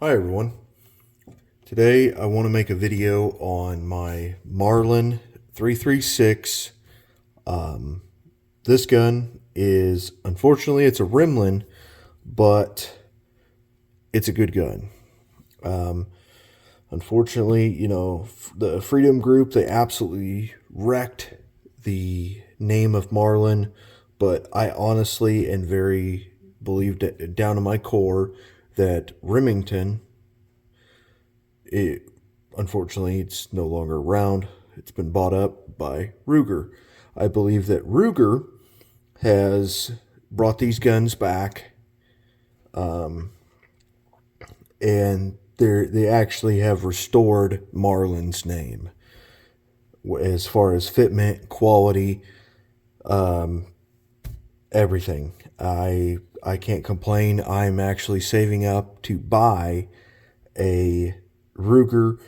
Hi everyone. Today I want to make a video on my Marlin 336. This gun is, unfortunately, it's a Remlin, but it's a good gun. Unfortunately, the Freedom Group, they absolutely wrecked the name of Marlin, but I honestly and very believed it down to my core that Remington, it, unfortunately, it's no longer around. It's been bought up by Ruger. I believe that Ruger has brought these guns back, and they actually have restored Marlin's name as far as fitment, quality, everything. I can't complain. I'm actually saving up to buy a Ruger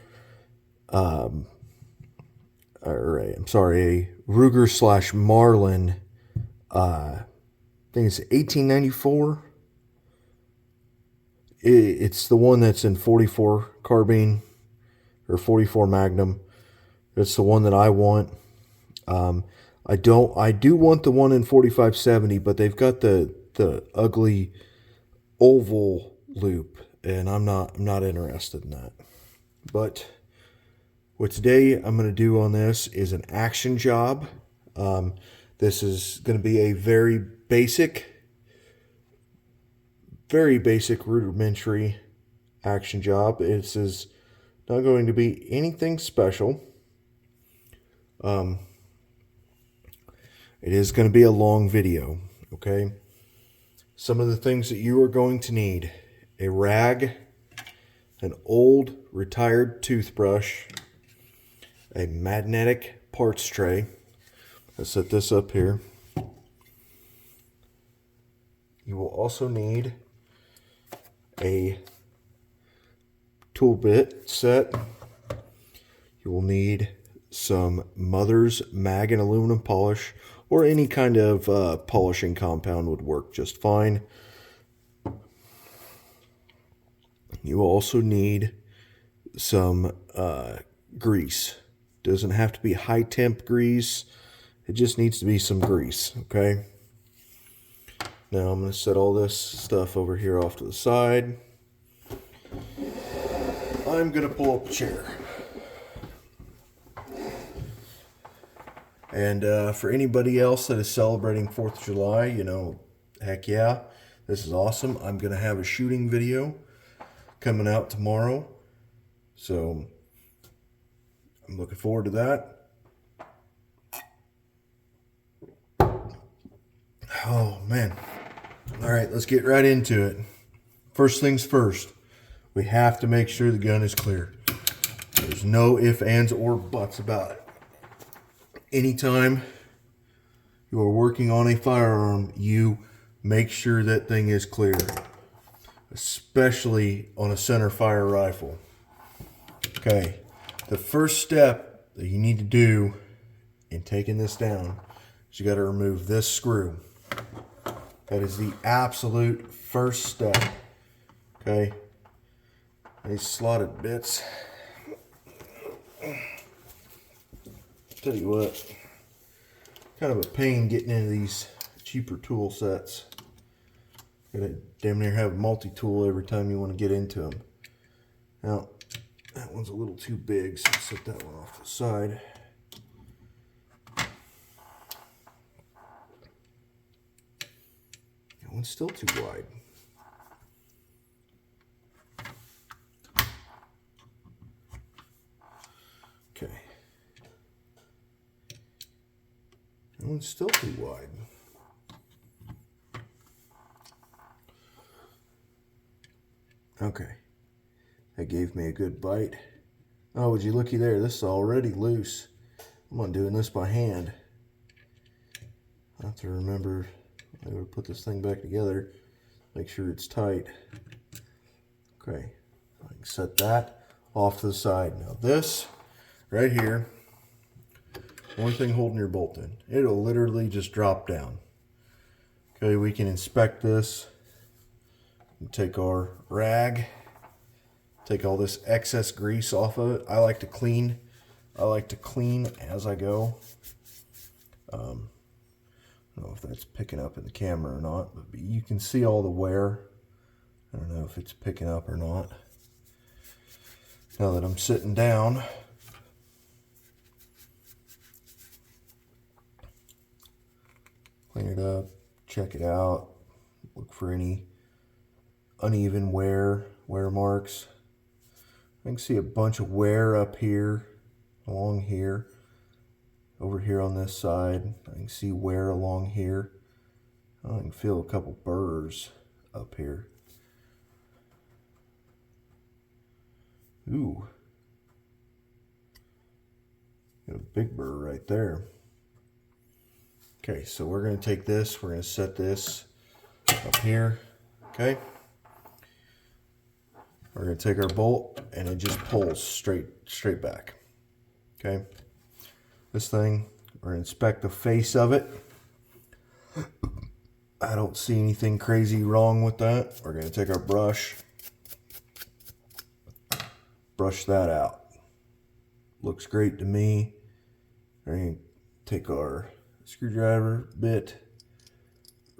a Ruger slash Marlin. I think it's 1894. It's the one that's in 44 carbine or 44 Magnum. It's the one that I want. I do want the one in 4570, but they've got the ugly oval loop, and I'm not interested in that. But what today I'm going to do on this is an action job. This is going to be a very basic rudimentary action job. This is not going to be anything special. It is going to be a long video, okay? Some of the things that you are going to need: a rag, an old retired toothbrush, a magnetic parts tray. Let's set this up here. You will also need a tool bit set. You will need some Mother's mag and aluminum polish, or any kind of polishing compound would work just fine. You will also need some grease. Doesn't have to be high temp grease. It just needs to be some grease, okay? Now I'm going to set all this stuff over here off to the side. I'm going to pull up a chair. And for anybody else that is celebrating 4th of July, heck yeah, this is awesome. I'm going to have a shooting video coming out tomorrow. So I'm looking forward to that. Oh, man. All right, let's get right into it. First things first, we have to make sure the gun is clear. There's no ifs, ands, or buts about it. Anytime you are working on a firearm, you make sure that thing is clear, especially on a center fire rifle. Okay, the first step that you need to do in taking this down is you got to remove this screw. That is the absolute first step. Okay, these slotted bits. Tell you what, kind of a pain getting into these cheaper tool sets. Gotta damn near have a multi-tool every time you want to get into them. Now, that one's a little too big, so I'll set that one off to the side. That one's still too wide. Okay. That one's still too wide. Okay. That gave me a good bite. Oh, would you looky there, this is already loose. I'm not doing this by hand. I have to remember, I gotta put this thing back together, make sure it's tight. Okay, I can set that off to the side. Now this, right here, one thing holding your bolt in. It'll literally just drop down. Okay, we can inspect this. We'll take our rag, Take all this excess grease off of it. I like to clean as I go. I don't know if that's picking up in the camera or not, but you can see all the wear. I don't know if it's picking up or not. Now that I'm sitting down, clean it up, check it out, look for any uneven wear marks. I can see a bunch of wear up here, along here, over here on this side. I can see wear along here. I can feel a couple burrs up here. Ooh. Got a big burr right there. Okay, so we're going to take this, we're going to set this up here. Okay. We're going to take our bolt and it just pulls straight back. Okay. This thing, we're going to inspect the face of it. I don't see anything crazy wrong with that. We're going to take our brush, brush that out. Looks great to me. We're going to take our screwdriver bit,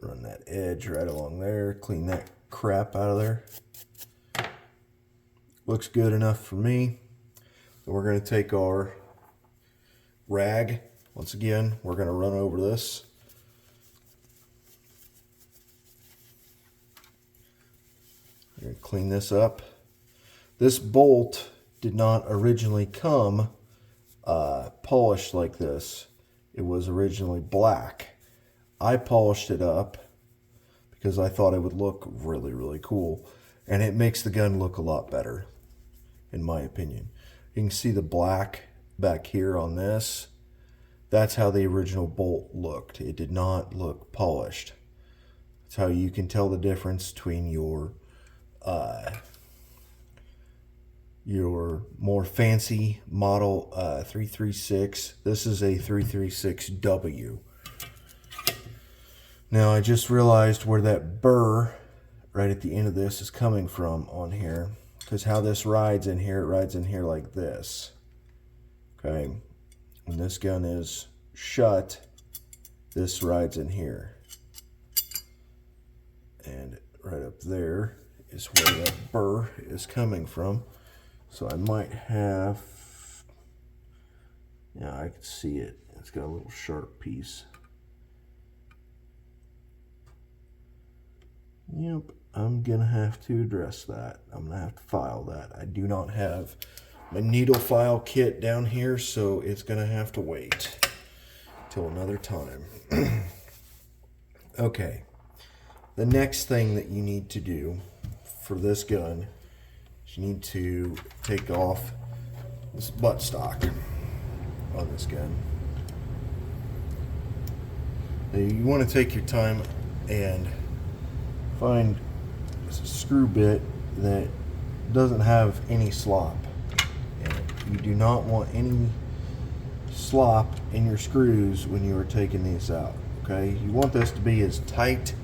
run that edge right along there, clean that crap out of there. Looks good enough for me. Then we're going to take our rag. Once again, we're going to run over this. We're going to clean this up. This bolt did not originally come polished like this. It was originally black. I polished it up because I thought it would look really, really cool. And it makes the gun look a lot better, in my opinion. You can see the black back here on this. That's how the original bolt looked. It did not look polished. That's how you can tell the difference between your more fancy model 336. This is a 336W. Now I just realized where that burr right at the end of this is coming from on here, because how this rides in here, it rides in here like this. Okay, when this gun is shut, this rides in here, and right up there is where that burr is coming from. So I might have, yeah, I can see it. It's got a little sharp piece. Yep, I'm gonna have to address that. I'm gonna have to file that. I do not have my needle file kit down here, so it's gonna have to wait till another time. Okay, the next thing that you need to do for this gun, you need to take off this buttstock on this gun. Now you want to take your time and find a screw bit that doesn't have any slop in it. You do not want any slop in your screws when you are taking these out. Okay, you want this to be as tight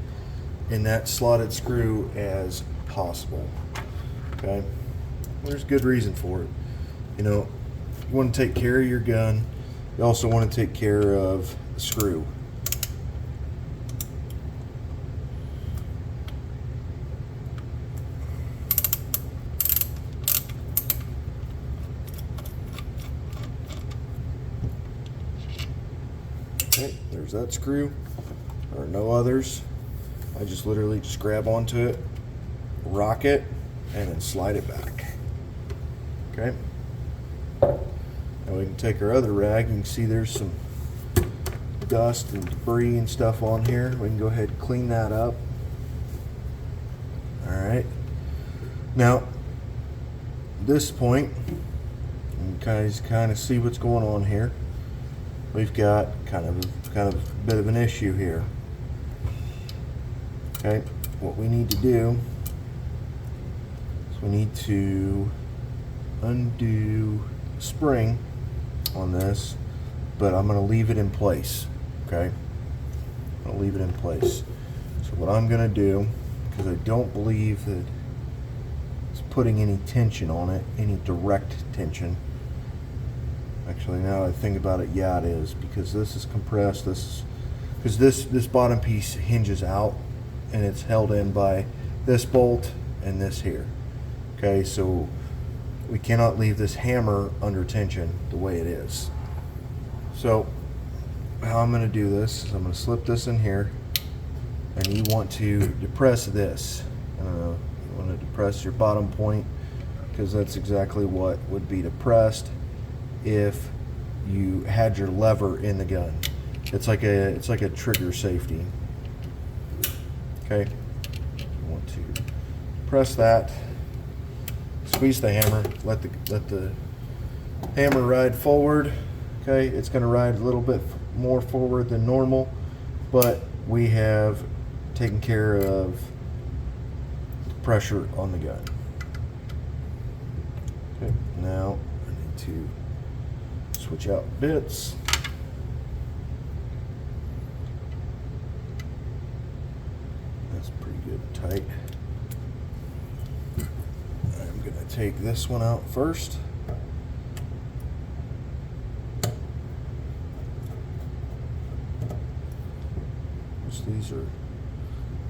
in that slotted screw as possible. Okay, there's good reason for it. You know, you want to take care of your gun. You also want to take care of the screw. Okay, there's that screw. There are no others. I just literally just grab onto it, rock it, and then slide it back. Okay. Now we can take our other rag. You can see there's some dust and debris and stuff on here. We can go ahead and clean that up. Alright. Now, at this point, you can kind of see what's going on here. We've got kind of a bit of an issue here. Okay, what we need to do is we need to undo the spring on this, but I'm going to leave it in place. Okay, I'm going to leave it in place. So what I'm going to do, because I don't believe that it's putting any tension on it, any direct tension. Actually, now that I think about it, yeah, it is, because this is compressed. Because this bottom piece hinges out, and it's held in by this bolt and this here. Okay, so we cannot leave this hammer under tension the way it is. So how I'm going to do this is I'm going to slip this in here, and you want to depress this. You want to depress your bottom point, because that's exactly what would be depressed if you had your lever in the gun. It's like a trigger safety. Okay, you want to press that, squeeze the hammer, let the hammer ride forward. Okay, it's going to ride a little bit more forward than normal, but we have taken care of the pressure on the gun. Okay, now I need to switch out bits. That's pretty good and tight. I'm going to take this one out first. These are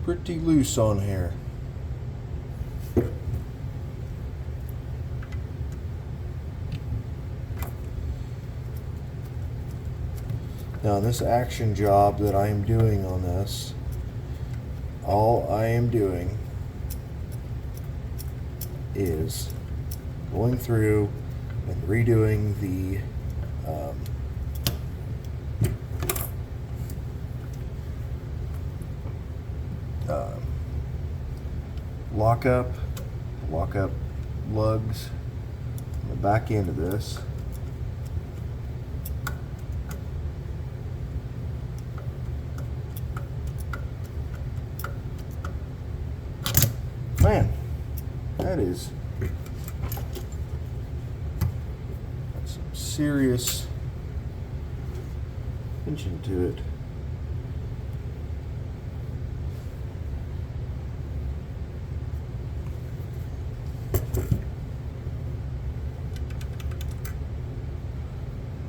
pretty loose on here. Now this action job that I am doing on this, all I am doing is going through and redoing the lockup lugs on the back end of this. Man, that's some serious tension to it.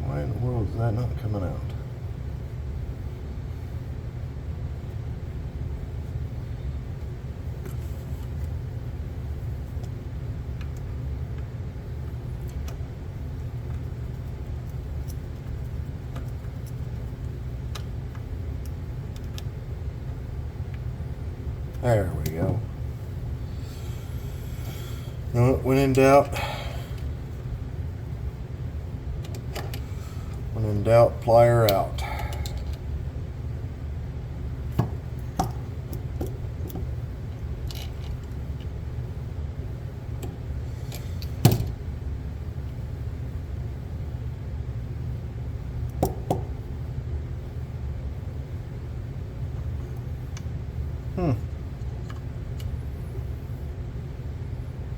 Why in the world is that not coming out? There we go. No, when in doubt, plier out.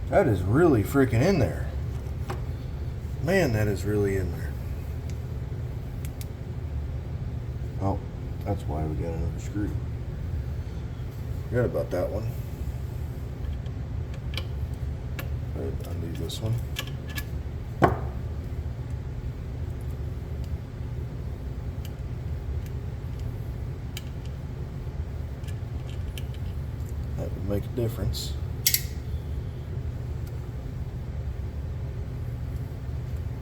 That is really freaking in there. Man, that is really in there. Oh, that's why we got another screw. Forgot about that one. Right, undo this one. That would make a difference.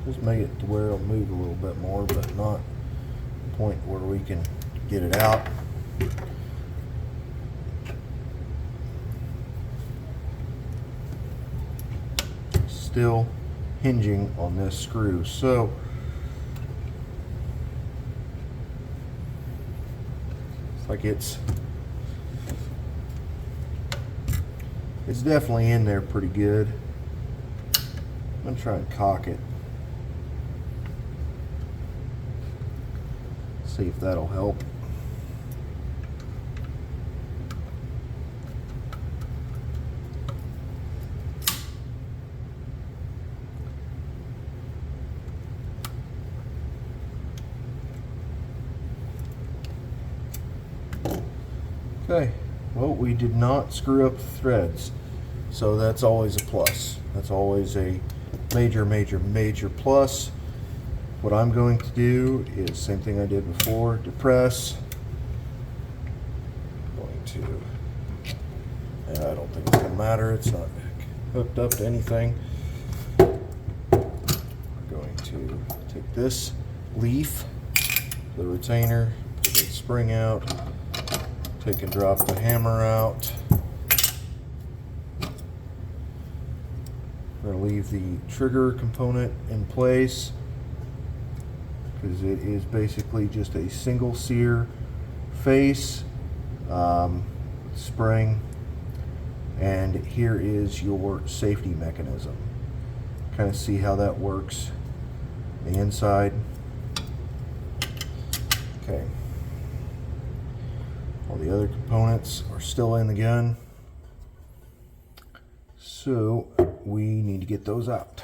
Just make it to where it'll move a little bit more, but not the point where we can get it out. Still hinging on this screw. So it's like it's definitely in there pretty good. I'm gonna try and cock it. See if that'll help. Okay, well, we did not screw up the threads. So that's always a plus. That's always a major, major, major plus. What I'm going to do is same thing I did before, depress. Going to, and I don't think it's going to matter, it's not hooked up to anything. We're going to take this leaf, the retainer, put the spring out, take and drop the hammer out. I'm going to leave the trigger component in place, because it is basically just a single sear face, spring, and here is your safety mechanism. Kind of see how that works. The inside. Okay. All the other components are still in the gun, so we need to get those out.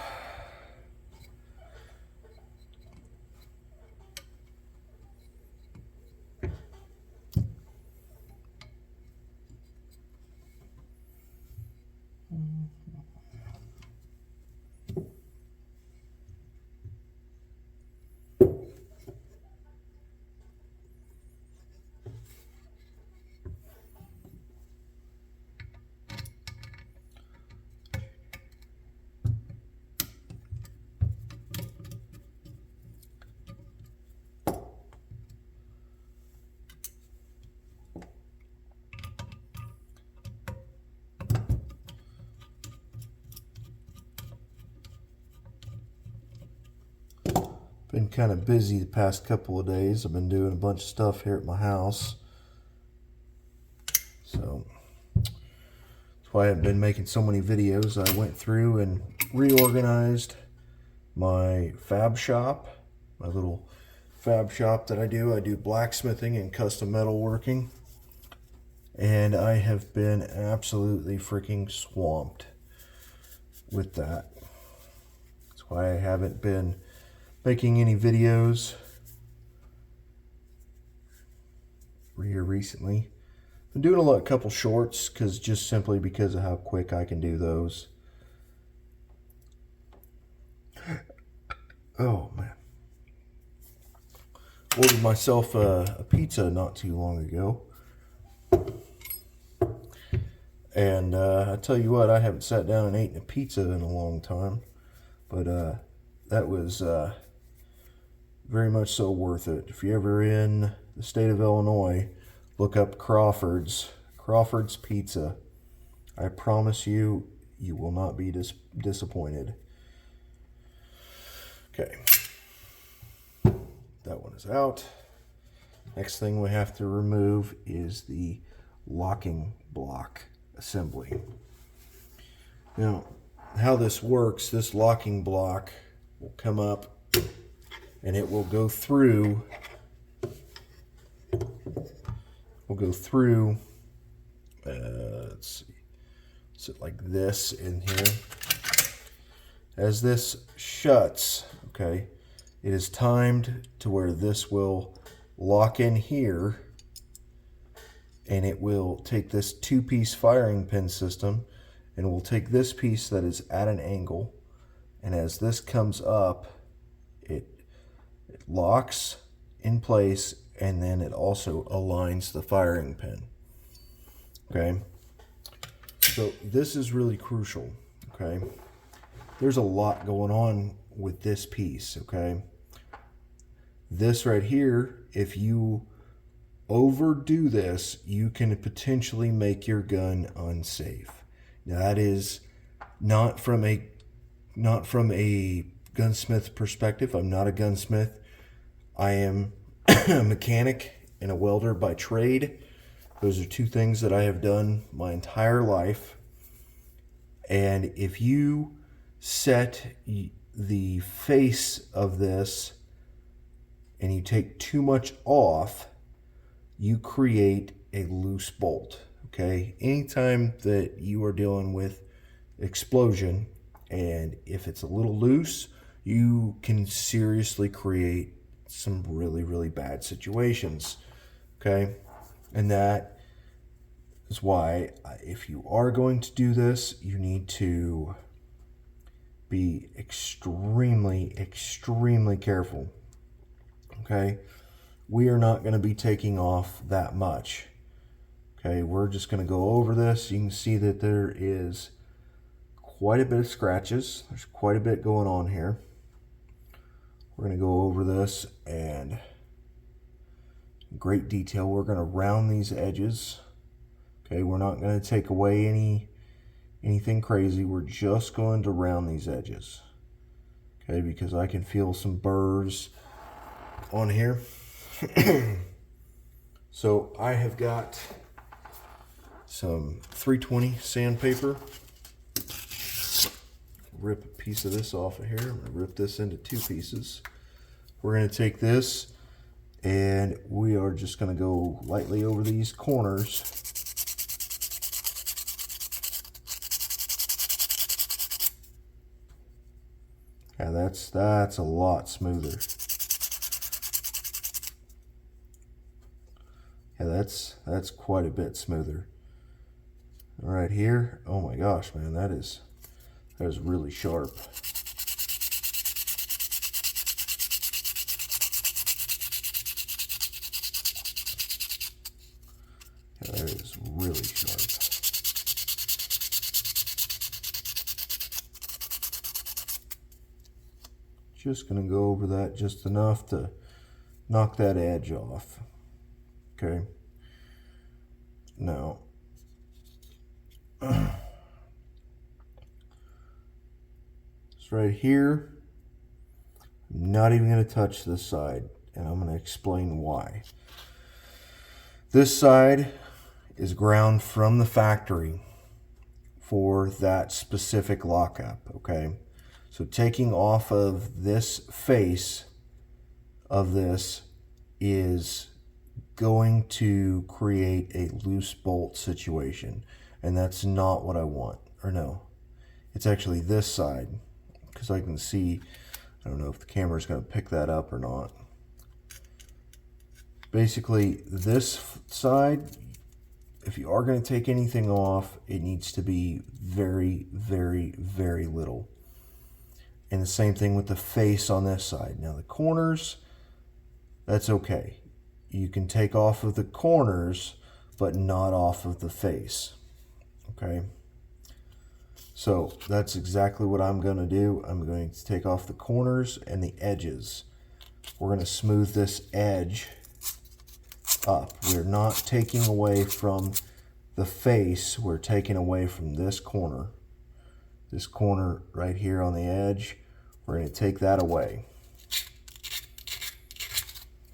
Been kind of busy the past couple of days. I've been doing a bunch of stuff here at my house. So that's why I haven't been making so many videos. I went through and reorganized my fab shop, my little fab shop that I do. I do blacksmithing and custom metalworking. And I have been absolutely freaking swamped with that. That's why I haven't been making any videos here recently. I'm doing a couple shorts, just simply because of how quick I can do those. Oh man, ordered myself a pizza not too long ago, and I tell you what, I haven't sat down and eaten a pizza in a long time, but that was very much so worth it. If you're ever in the state of Illinois, look up Crawford's Pizza. I promise you, you will not be disappointed. Okay, that one is out. Next thing we have to remove is the locking block assembly. Now, how this works, this locking block will come up and it will go through, let's see, sit like this in here. As this shuts, okay, it is timed to where this will lock in here, and it will take this two-piece firing pin system and will take this piece that is at an angle, and as this comes up, it locks in place, and then it also aligns the firing pin. Okay, so this is really crucial. Okay, there's a lot going on with this piece. Okay, this right here, if you overdo this, you can potentially make your gun unsafe. Now, that is not from a gunsmith perspective. I'm not a gunsmith. I am a mechanic and a welder by trade. Those are two things that I have done my entire life. And if you set the face of this and you take too much off, you create a loose bolt. Okay, anytime that you are dealing with explosion, and if it's a little loose, you can seriously create some really, really bad situations. Okay, and that is why if you are going to do this, you need to be extremely, extremely careful. Okay? We are not going to be taking off that much. Okay, we're just going to go over this. You can see that there is quite a bit of scratches. There's quite a bit going on here. We're going to go over this and in great detail. We're going to round these edges. Okay, we're not going to take away anything crazy. We're just going to round these edges. Okay, because I can feel some burrs on here. So I have got some 320 sandpaper. Rip a piece of this off of here. I'm going to rip this into 2 pieces. We're going to take this and we are just going to go lightly over these corners. Yeah, that's a lot smoother. Yeah, that's quite a bit smoother. All right here, oh my gosh, man, that is really sharp. Yeah, that is really sharp. Just gonna go over that just enough to knock that edge off. Okay. Now, it's right here. I'm not even going to touch this side, and I'm going to explain why. This side is ground from the factory for that specific lockup, okay? So taking off of this face of this is going to create a loose bolt situation, and that's not what I want. Or no, it's actually this side, because I can see, I don't know if the camera is going to pick that up or not. Basically this side, if you are going to take anything off, it needs to be very, very, very little. And the same thing with the face on this side. Now the corners, that's okay. You can take off of the corners, but not off of the face. Okay? So that's exactly what I'm going to do. I'm going to take off the corners and the edges. We're going to smooth this edge up. We're not taking away from the face. We're taking away from this corner. This corner right here on the edge. We're going to take that away,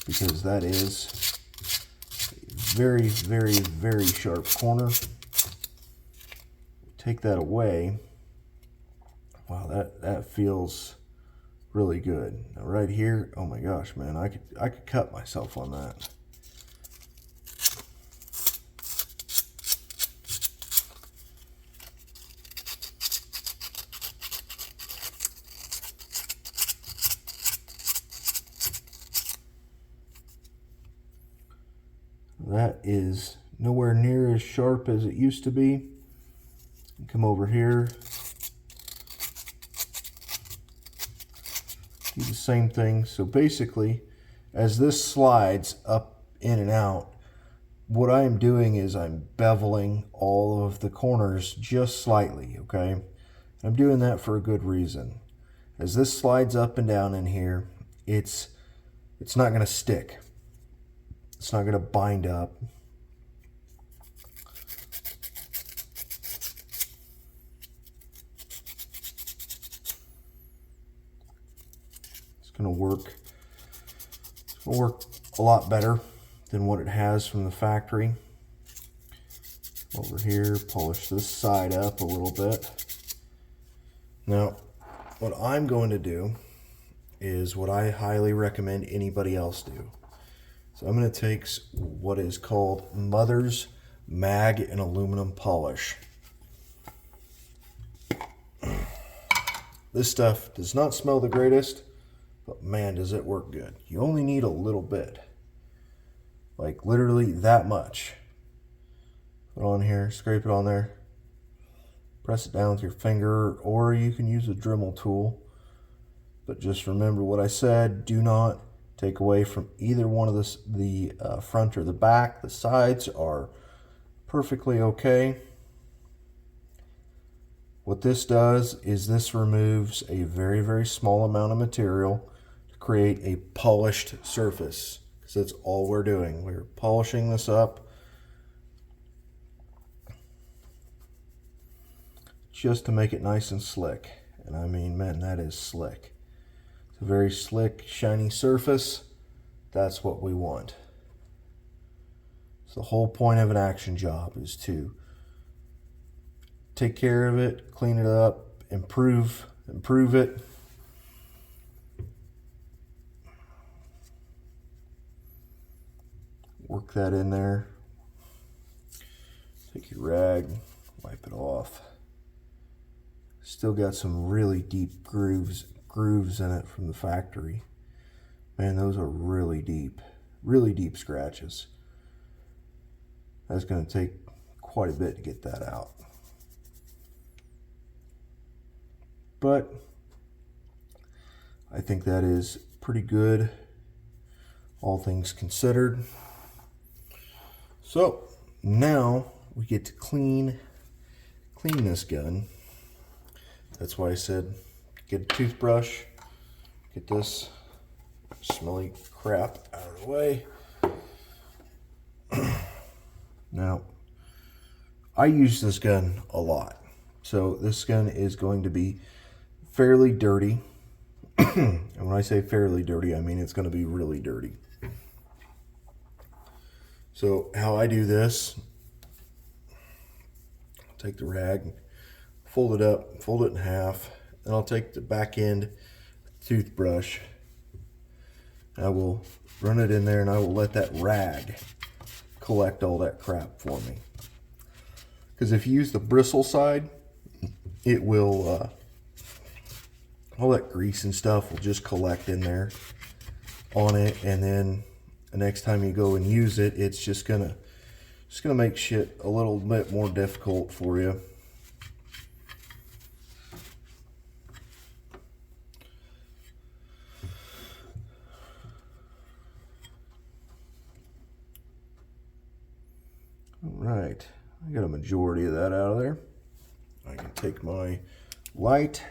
because that is a very, very, very sharp corner. Take that away. Wow, that feels really good. Now right here, oh my gosh, man, I could cut myself on that. That is nowhere near as sharp as it used to be. Come over here. Do the same thing. So basically, as this slides up in and out, what I am doing is I'm beveling all of the corners just slightly, okay? I'm doing that for a good reason. As this slides up and down in here, it's not going to stick. It's not going to bind up. It's going to work. It's going to work a lot better than what it has from the factory. Over here, polish this side up a little bit. Now, what I'm going to do is what I highly recommend anybody else do. So I'm going to take what is called Mother's Mag and Aluminum Polish. This stuff does not smell the greatest, but man, does it work good. You only need a little bit. Like literally that much. Put it on here, scrape it on there. Press it down with your finger, or you can use a Dremel tool. But just remember what I said. Do not take away from either one of the front or the back. The sides are perfectly okay. What this does is this removes a very, very small amount of material to create a polished surface. Because that's all we're doing. We're polishing this up just to make it nice and slick. And I mean, man, that is slick. It's a very slick, shiny surface. That's what we want. So the whole point of an action job is to take care of it, clean it up, improve it. Work that in there. Take your rag, wipe it off. Still got some really deep grooves in it from the factory. Man, those are really deep scratches. That's going to take quite a bit to get that out. But I think that is pretty good, all things considered. So now we get to clean this gun. That's why I said get a toothbrush, get this smelly crap out of the way. Now, I use this gun a lot, so this gun is going to be fairly dirty. And when I say fairly dirty, I mean it's going to be really dirty. So how I do this, I'll take the rag, fold it up, fold it in half, and I'll take the back end toothbrush. I will run it in there and I will let that rag collect all that crap for me. Because if you use the bristle side, it will, all that grease and stuff will just collect in there on it, and then the next time you go and use it, it's just gonna make shit a little bit more difficult for you. Alright, I got a majority of that out of there. I can take my light,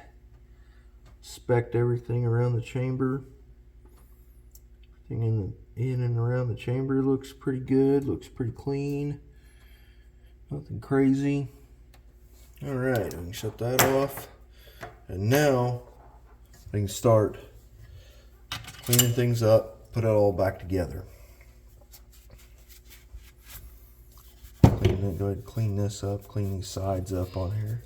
inspect everything around the chamber. Everything in and around the chamber looks pretty good, looks pretty clean. Nothing crazy. Alright, I can shut that off. And now I can start cleaning things up, put it all back together. Go ahead and clean this up, clean these sides up on here.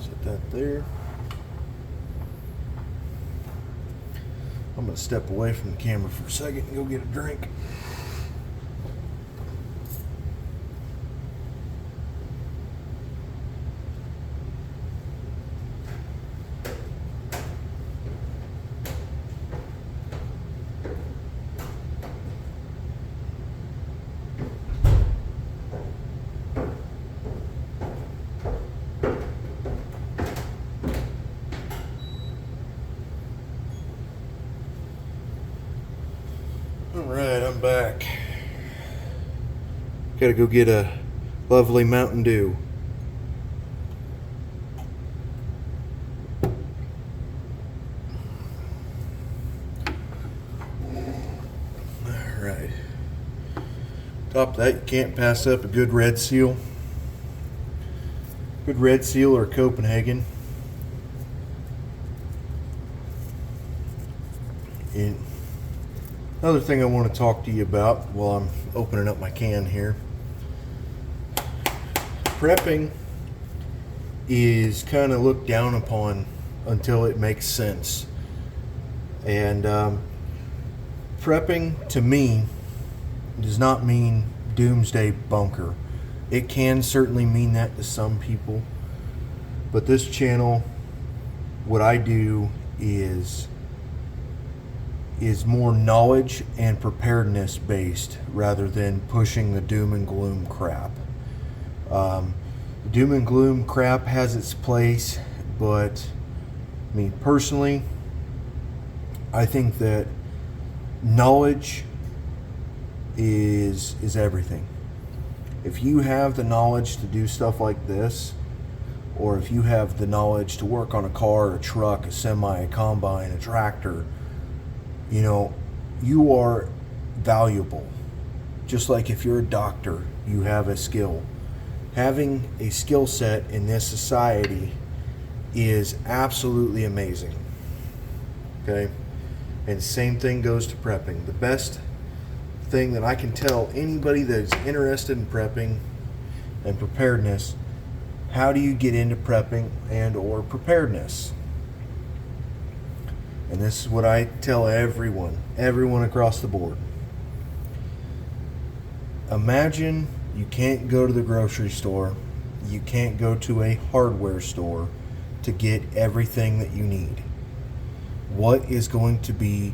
Set that there. I'm going to step away from the camera for a second and go get a drink. Alright, I'm back. Gotta go get a lovely Mountain Dew. Alright. Top of that, you can't pass up a good red seal. Good red seal or Copenhagen. And another thing I want to talk to you about while I'm opening up my can here. Prepping is kind of looked down upon until it makes sense. And prepping to me does not mean doomsday bunker. It can certainly mean that to some people, but this channel, what I do is more knowledge and preparedness based rather than pushing the doom and gloom crap. Doom and gloom crap has its place, but I mean, personally, I think that knowledge is everything. If you have the knowledge to do stuff like this, or if you have the knowledge to work on a car, a truck, a semi, a combine, a tractor, you know, you are valuable. Just like if you're a doctor, you have a skill. Having a skill set in this society is absolutely amazing. Okay? And same thing goes to prepping. The best thing that I can tell anybody that is interested in prepping and preparedness, how do you get into prepping and or preparedness? And this is what I tell everyone across the board. Imagine you can't go to the grocery store, you can't go to a hardware store to get everything that you need. What is going to be,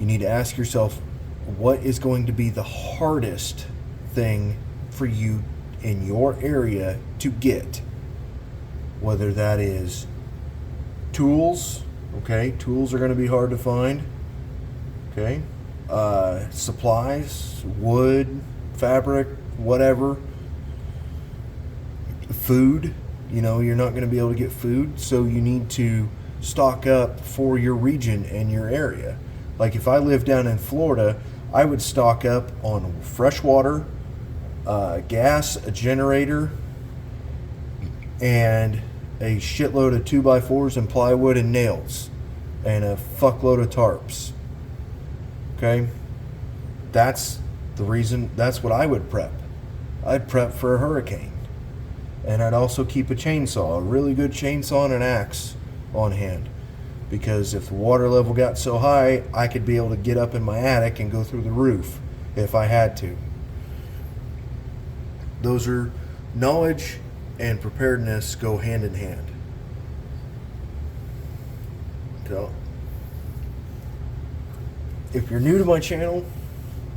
you need to ask yourself, what is going to be the hardest thing for you in your area to get? Whether that is tools, okay, tools are going to be hard to find, okay, supplies, wood, fabric, whatever, food, you know, you're not going to be able to get food, so you need to stock up for your region and your area. Like if I live down in Florida, I would stock up on fresh water, gas, a generator, and a shitload of 2x4s and plywood and nails, and a fuckload of tarps. Okay? That's the reason, that's what I would prep. I'd prep for a hurricane. And I'd also keep a chainsaw, a really good chainsaw and an axe on hand. Because if the water level got so high, I could be able to get up in my attic and go through the roof if I had to. Those are knowledge and preparedness go hand in hand. So, if you're new to my channel,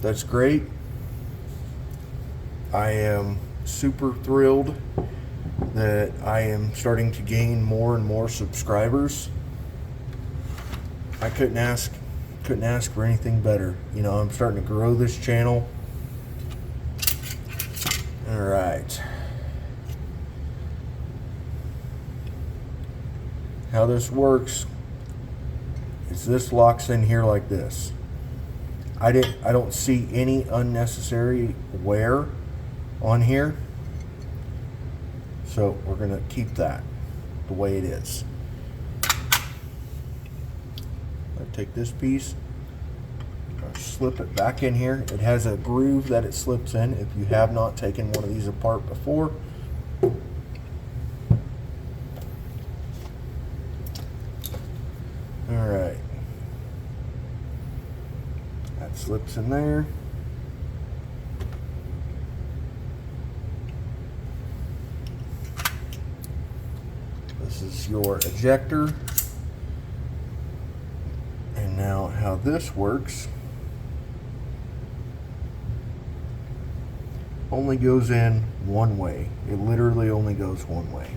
that's great. I am super thrilled that I am starting to gain more and more subscribers. I couldn't ask for anything better. You know, I'm starting to grow this channel. All right. How this works is this locks in here like this. I don't see any unnecessary wear on here. So we're going to keep that the way it is. I take this piece, slip it back in here. It has a groove that it slips in if you have not taken one of these apart before. Alright. That slips in there. This is your ejector. And now how this works, only goes in one way. It literally only goes one way.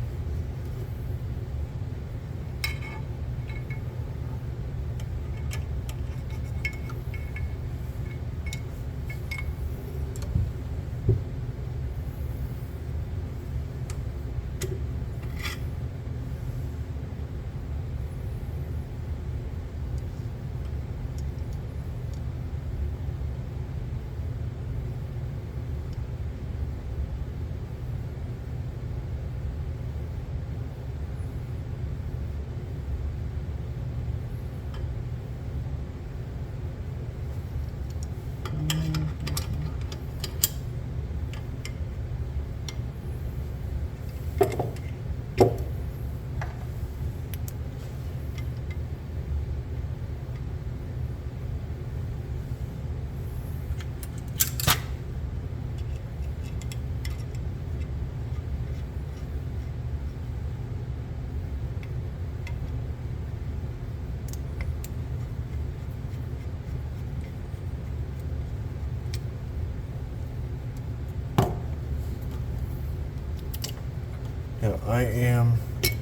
I am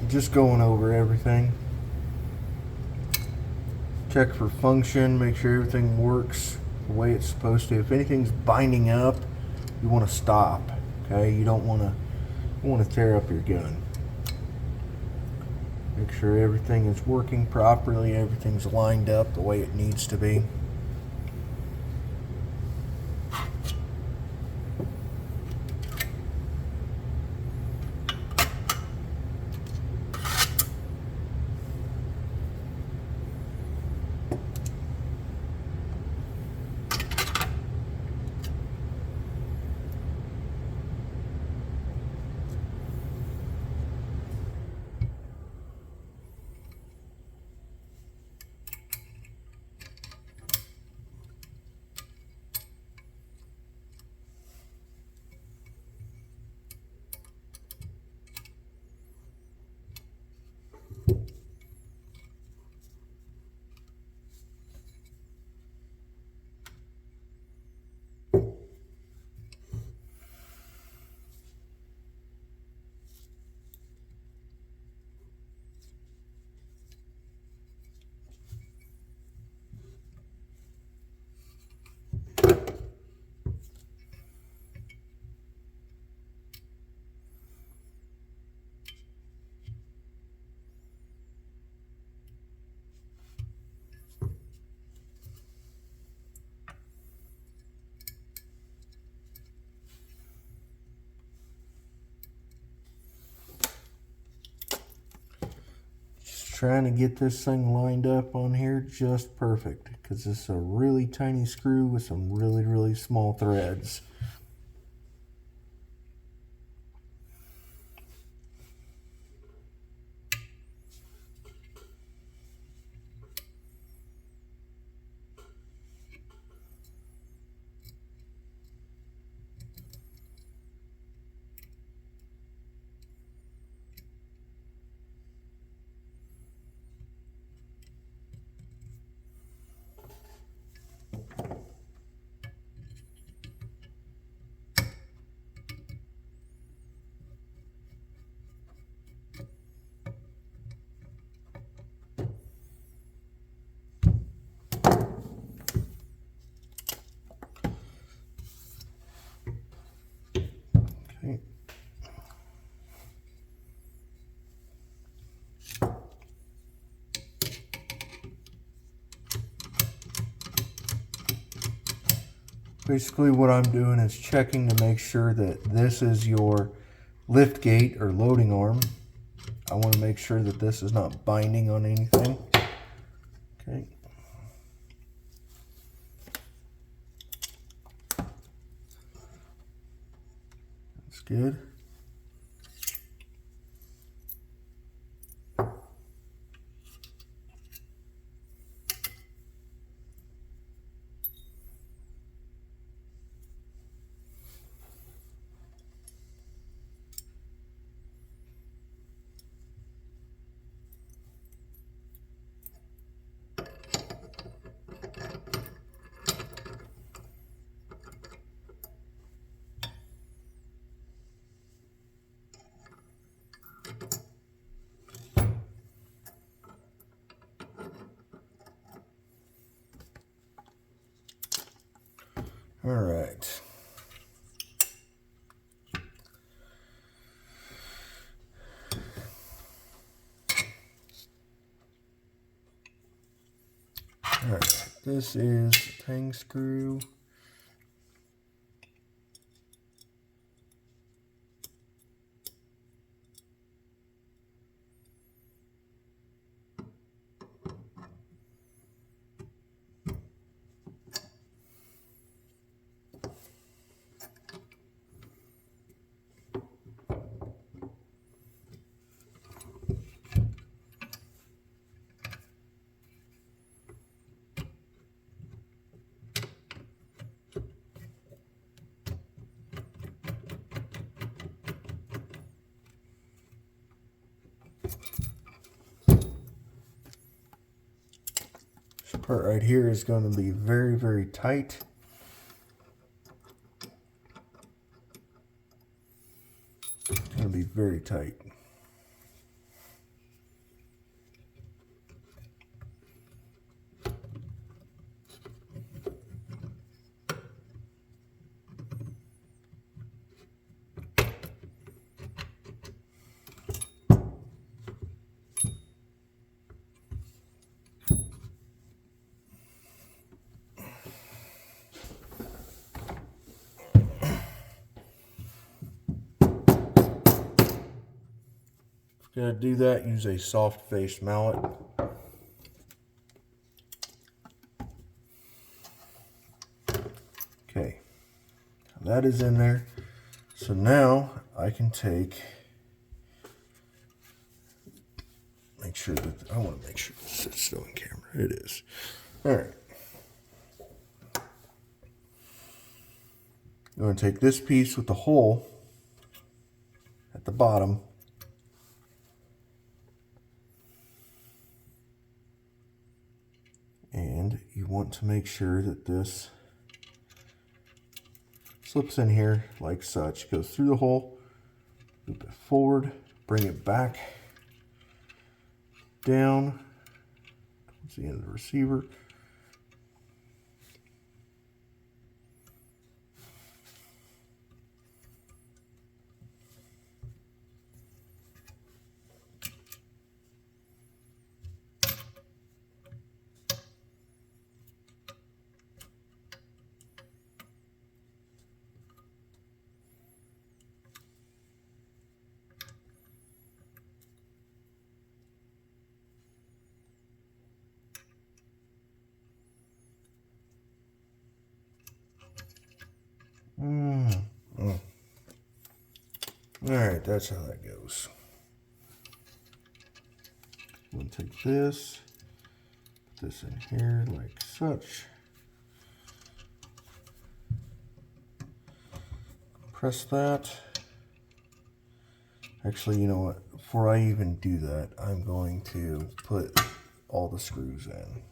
just going over everything. Check for function, make sure everything works the way it's supposed to. If anything's binding up, you want to stop. Okay, you don't want to tear up your gun. Make sure everything is working properly, everything's lined up the way it needs to be. Trying to get this thing lined up on here just perfect because it's a really tiny screw with some really small threads. Okay. Basically what I'm doing is checking to make sure that this is your lift gate or loading arm. I want to make sure that this is not binding on anything. Okay. That's good. All right. All right. This is the tang screw. This part right here is going to be very tight. It's going to be very tight. To do that, use a soft face mallet. Okay, that is in there. So now I can make sure that, I want to make sure this is still in camera. It is. All right. I'm going to take this piece with the hole at the bottom. And you want to make sure that this slips in here like such. Goes through the hole, loop it forward, bring it back down towards the end of the receiver. All right, that's how that goes. I'm going to take this, put this in here like such. Press that. Actually, you know what? Before I even do that, I'm going to put all the screws in.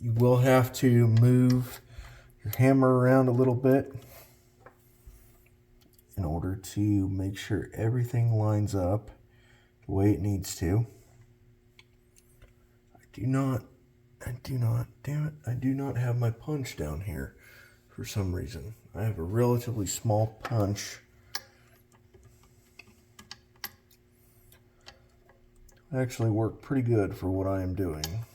You will have to move your hammer around a little bit in order to make sure everything lines up the way it needs to. I do not, damn it, I do not have my punch down here for some reason. I have a relatively small punch. Actually worked pretty good for what I am doing.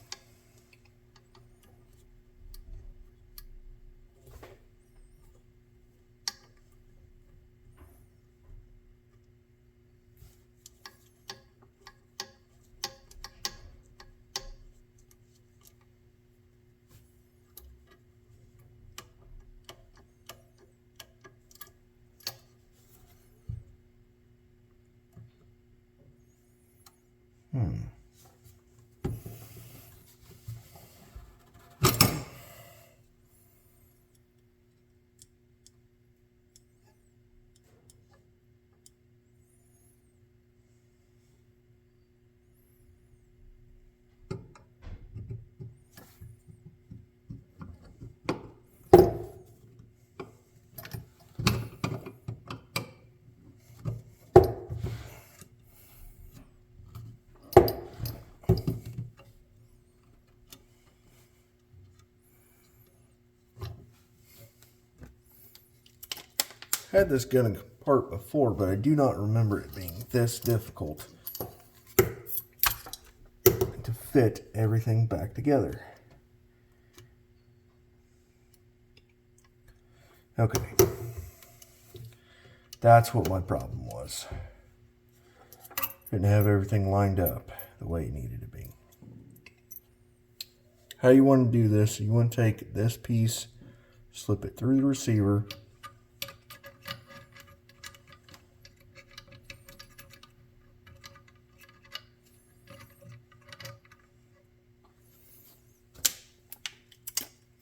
Had this gun apart before, but I do not remember it being this difficult to fit everything back together. Okay. That's what my problem was. Didn't have everything lined up the way it needed to be. How you want to do this, you want to take this piece, slip it through the receiver,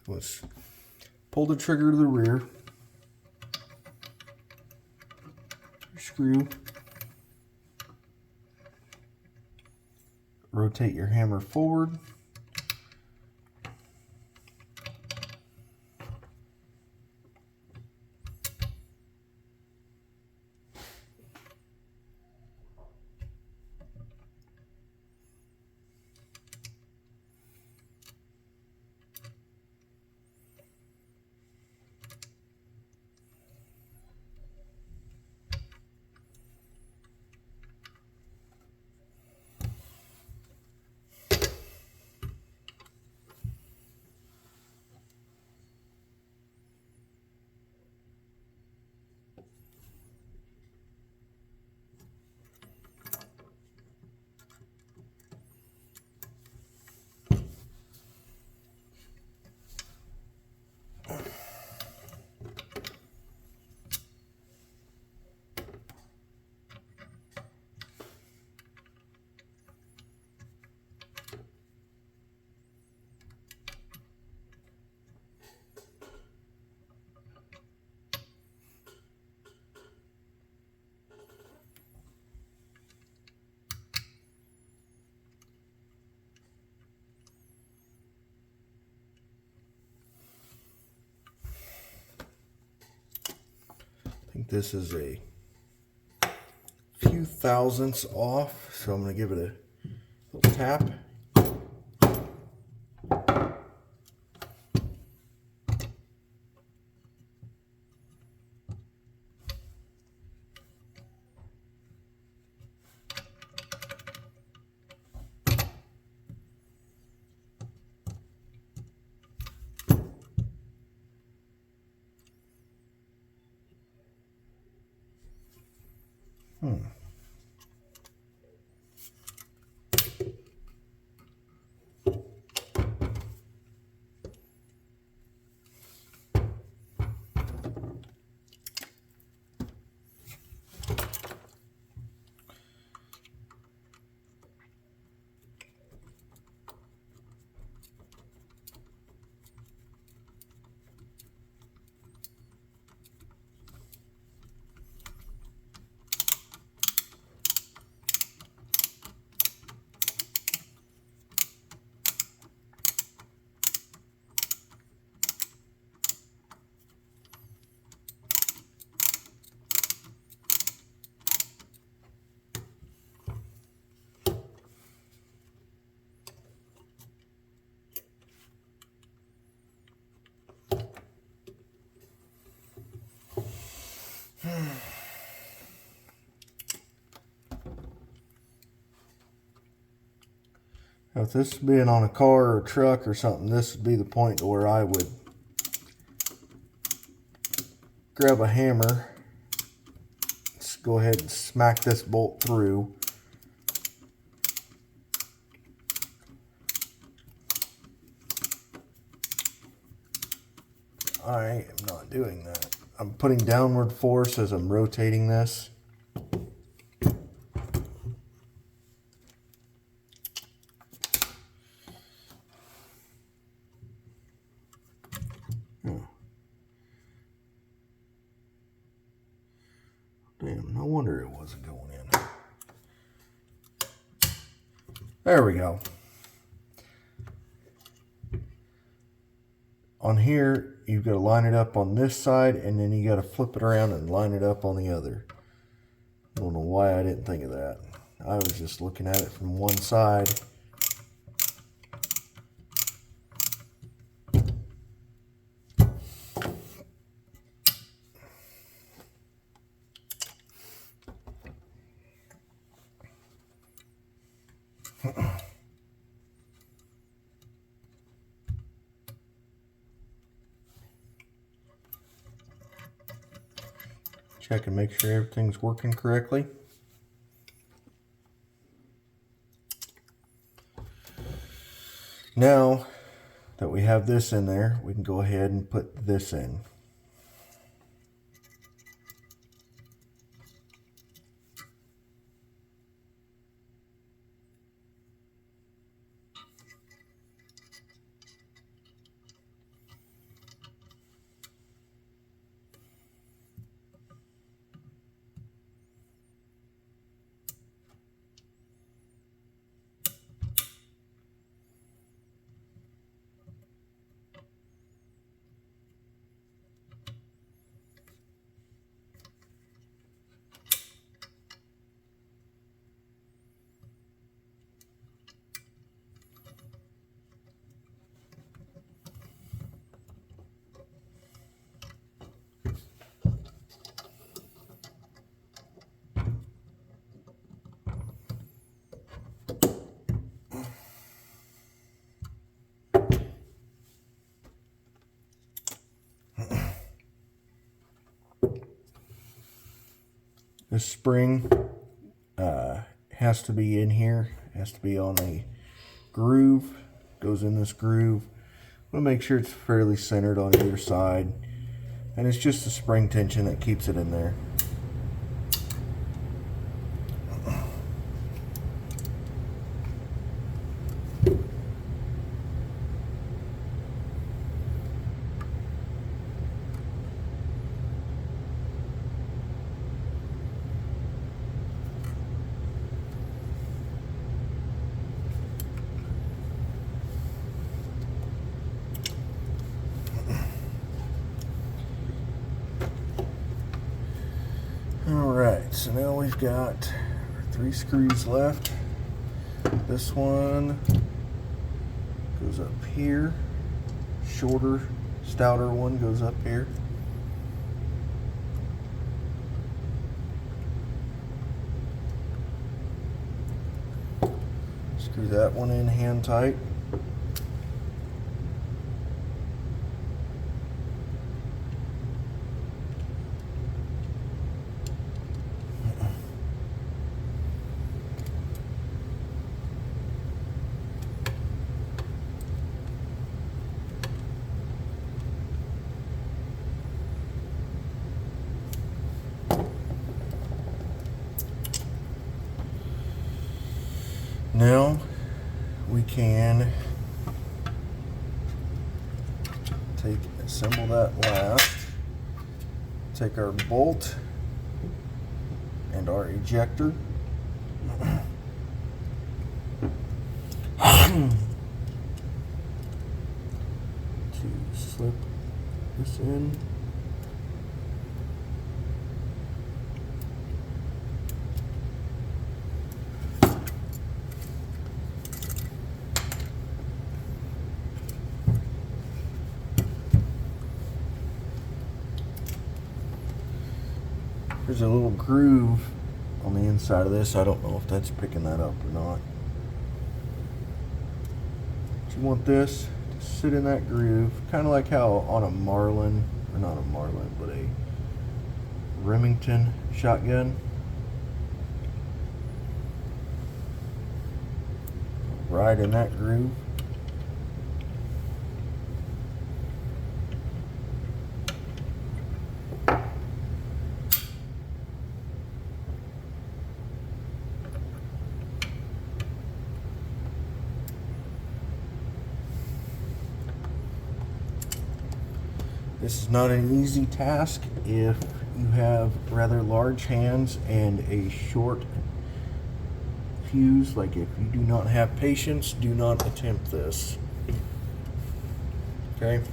let's pull the trigger to the rear, screw, rotate your hammer forward, this is a few thousandths off, so I'm going to give it a little tap. Now, if this being on a car or a truck or something, this would be the point where I would grab a hammer, just go ahead and smack this bolt through. I am not doing that. I'm putting downward force as I'm rotating this. Damn, no wonder it wasn't going in. There we go. On here, you've got to line it up on this side, and then you got to flip it around and line it up on the other. I don't know why I didn't think of that. I was just looking at it from one side. Check and make sure everything's working correctly. Now that we have this in there, we can go ahead and put this in. This spring has to be in here, has to be on a groove, goes in this groove. I'm going to make sure it's fairly centered on either side, and it's just the spring tension that keeps it in there. So now we've got 3 screws left. This one goes up here. Shorter, stouter one goes up here. Screw that one in hand tight. Now we can assemble that last, take our bolt and our ejector, to slip this in. There's a little groove on the inside of this. I don't know if that's picking that up or not. But you want this to sit in that groove, kind of like how on a Marlin, or not a Marlin, but a Remington shotgun. Right in that groove. This is not an easy task if you have rather large hands and a short fuse. Like if you do not have patience, do not attempt this. Okay?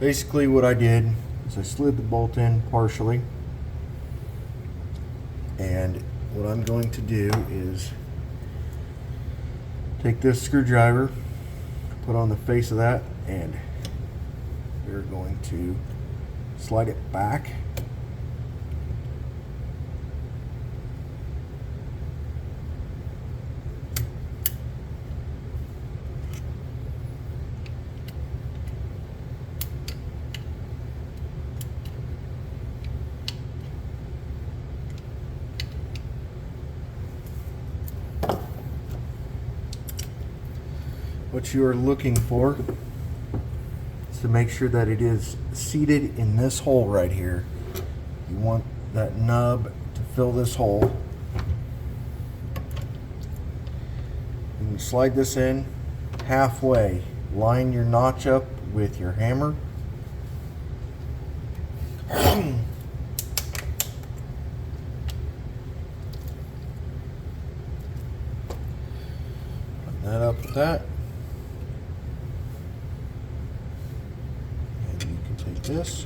Basically what I did is I slid the bolt in partially, and what I'm going to do is take this screwdriver, put on the face of that, and we're going to slide it back. What you are looking for is to make sure that it is seated in this hole right here. You want that nub to fill this hole. You can slide this in halfway. Line your notch up with your hammer. Line that up with that. This,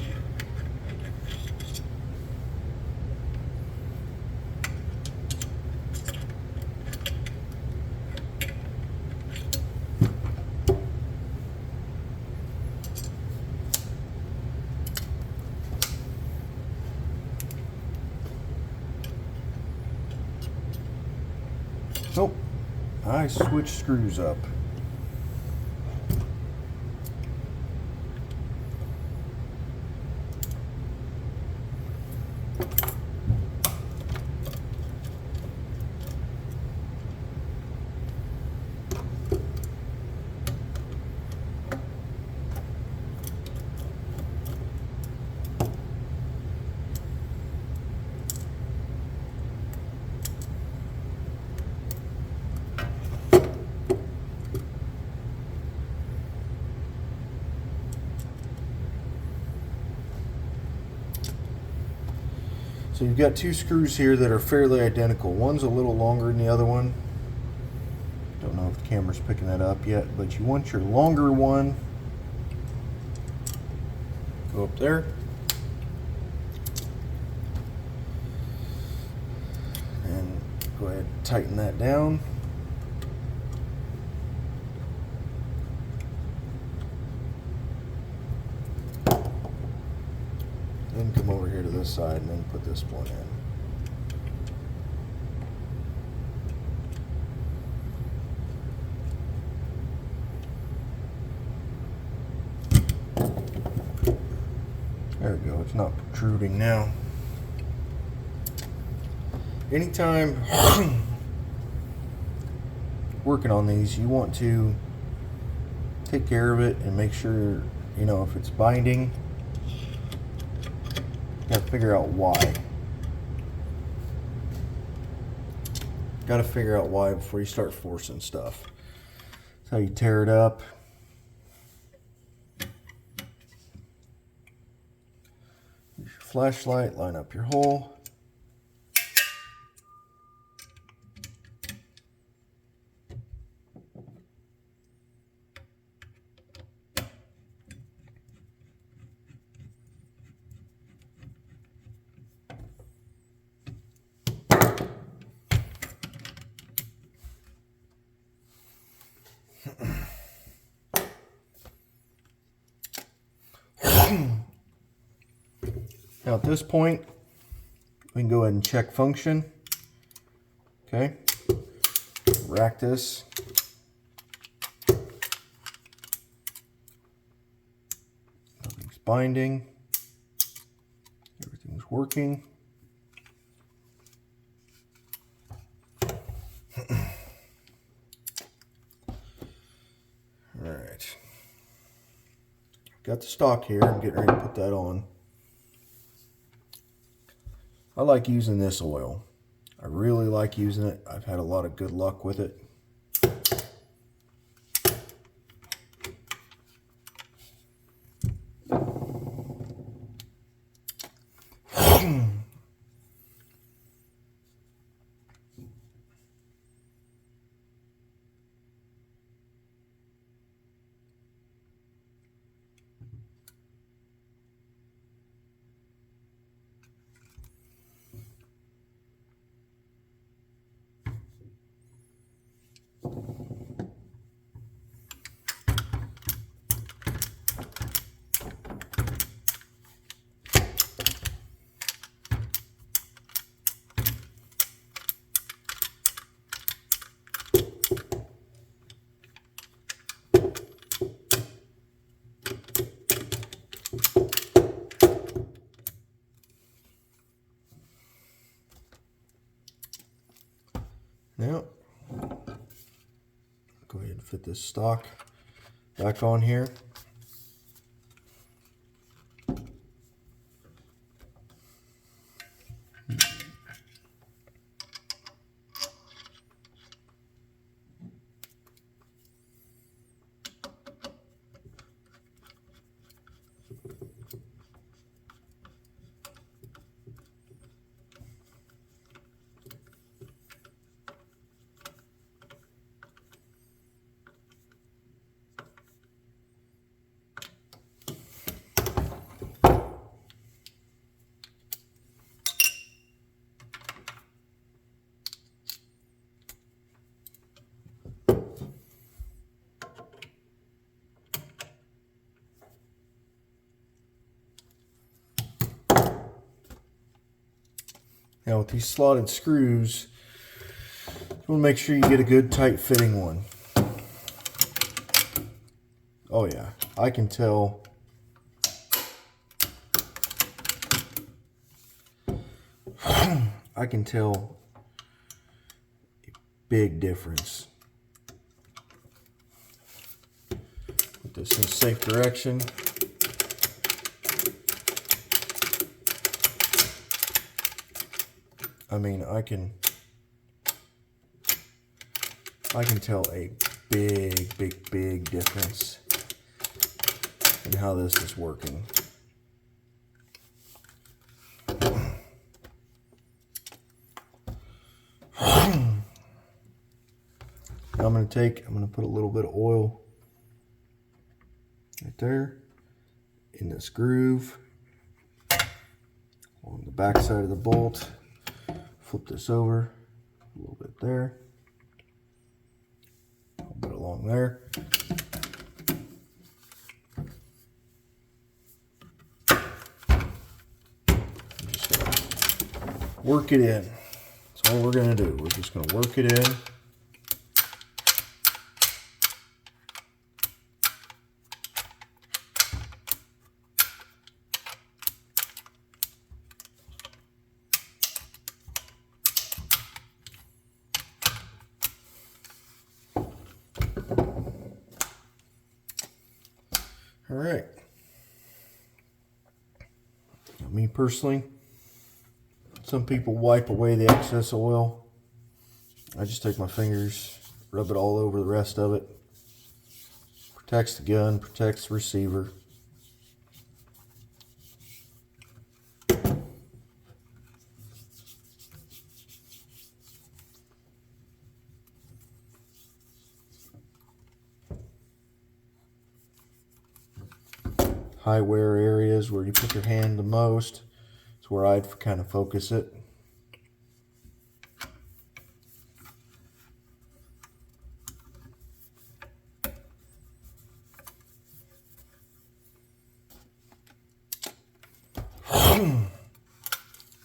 I switch screws up. So you've got two screws here that are fairly identical. One's a little longer than the other one. Don't know if the camera's picking that up yet, but you want your longer one. Go up there. And go ahead and tighten that down. Then come over here to this side and then put this one in. There we go, it's not protruding now. Anytime working on these, you want to take care of it and make sure, you know, if it's binding, you gotta figure out why. Gotta figure out why before you start forcing stuff. That's how you tear it up. Use your flashlight, line up your hole. Now at this point, we can go ahead and check function. Okay, rack this. Nothing's binding. Everything's working. All right. Got the stock here. I'm getting ready to put that on. I like using this oil. I really like using it. I've had a lot of good luck with it. Now, go ahead and fit this stock back on here. Now with these slotted screws, want to make sure you get a good tight fitting one. Oh yeah, I can tell. I can tell a big difference. Put this in safe direction. I mean, I can tell a big difference in how this is working. I'm going to put a little bit of oil right there in this groove on the back side of the bolt. Flip this over a little bit there, a little bit along there. Just work it in. That's all we're going to do. We're just going to work it in. All right. Now, me personally, some people wipe away the excess oil. I just take my fingers, rub it all over the rest of it. Protects the gun, protects the receiver. High wear areas where you put your hand the most is where I'd kind of focus it.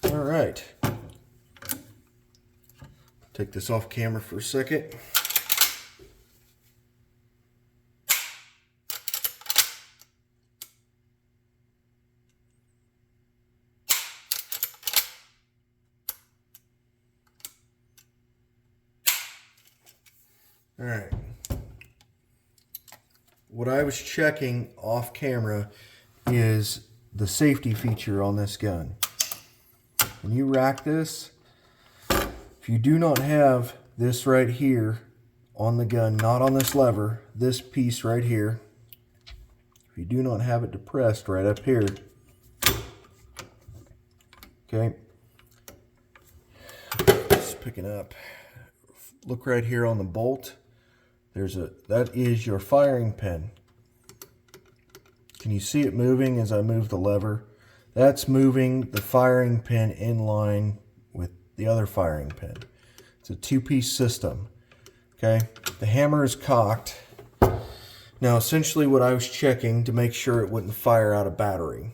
All right. Take this off camera for a second. All right. What I was checking off camera is the safety feature on this gun. When you rack this, if you do not have this right here on the gun, not on this lever, this piece right here, if you do not have it depressed right up here, okay, just picking up, look right here on the bolt. That is your firing pin. Can you see it moving as I move the lever? That's moving the firing pin in line with the other firing pin. It's a two-piece system. Okay, the hammer is cocked. Now, essentially what I was checking to make sure it wouldn't fire out of battery.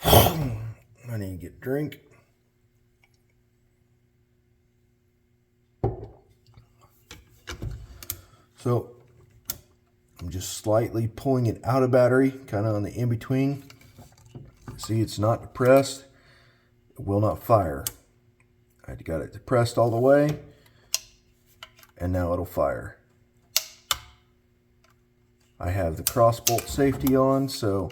I need to get a drink. So I'm just slightly pulling it out of battery, kind of on the in-between. See, it's not depressed. It will not fire. I got it depressed all the way, and now it'll fire. I have the cross bolt safety on, so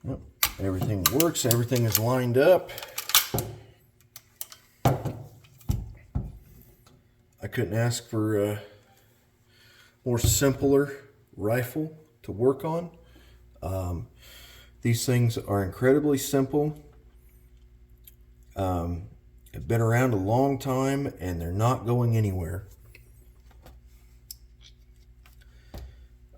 yep, everything works. Everything is lined up. I couldn't ask for a more simpler rifle to work on. These things are incredibly simple. Have been around a long time, and they're not going anywhere.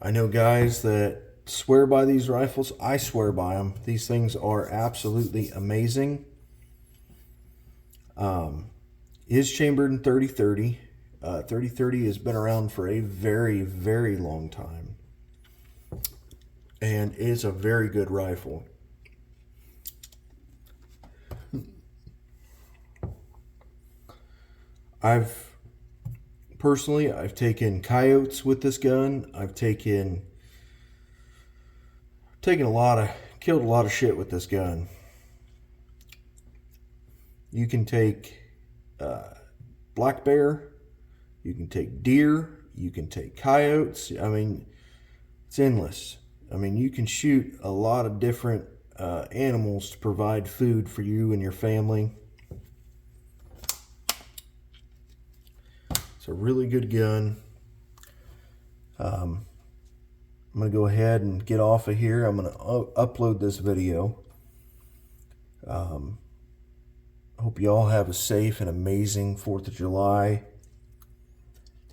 I know guys that swear by these rifles. I swear by them. These things are absolutely amazing. Is chambered in 30-30. 30-30 has been around for a very long time, and is a very good rifle. Personally, I've taken coyotes with this gun. I've taken killed a lot of shit with this gun. You can take black bear, you can take deer, you can take coyotes. I mean, it's endless. I mean, you can shoot a lot of different animals to provide food for you and your family. It's a really good gun. I'm going to go ahead and get off of here. I'm going to upload this video. Hope you all have a safe and amazing 4th of July.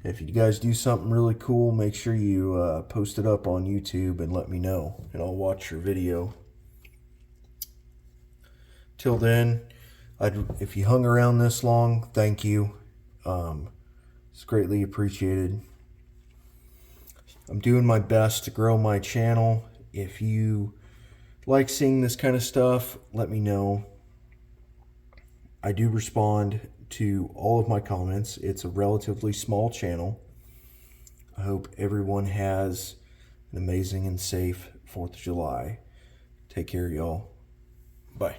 If you guys do something really cool, make sure you post it up on YouTube and let me know, and I'll watch your video. Till then, if you hung around this long, thank you. It's greatly appreciated. I'm doing my best to grow my channel. If you like seeing this kind of stuff, let me know. I do respond to all of my comments. It's a relatively small channel. I hope everyone has an amazing and safe 4th of July. Take care, y'all. Bye.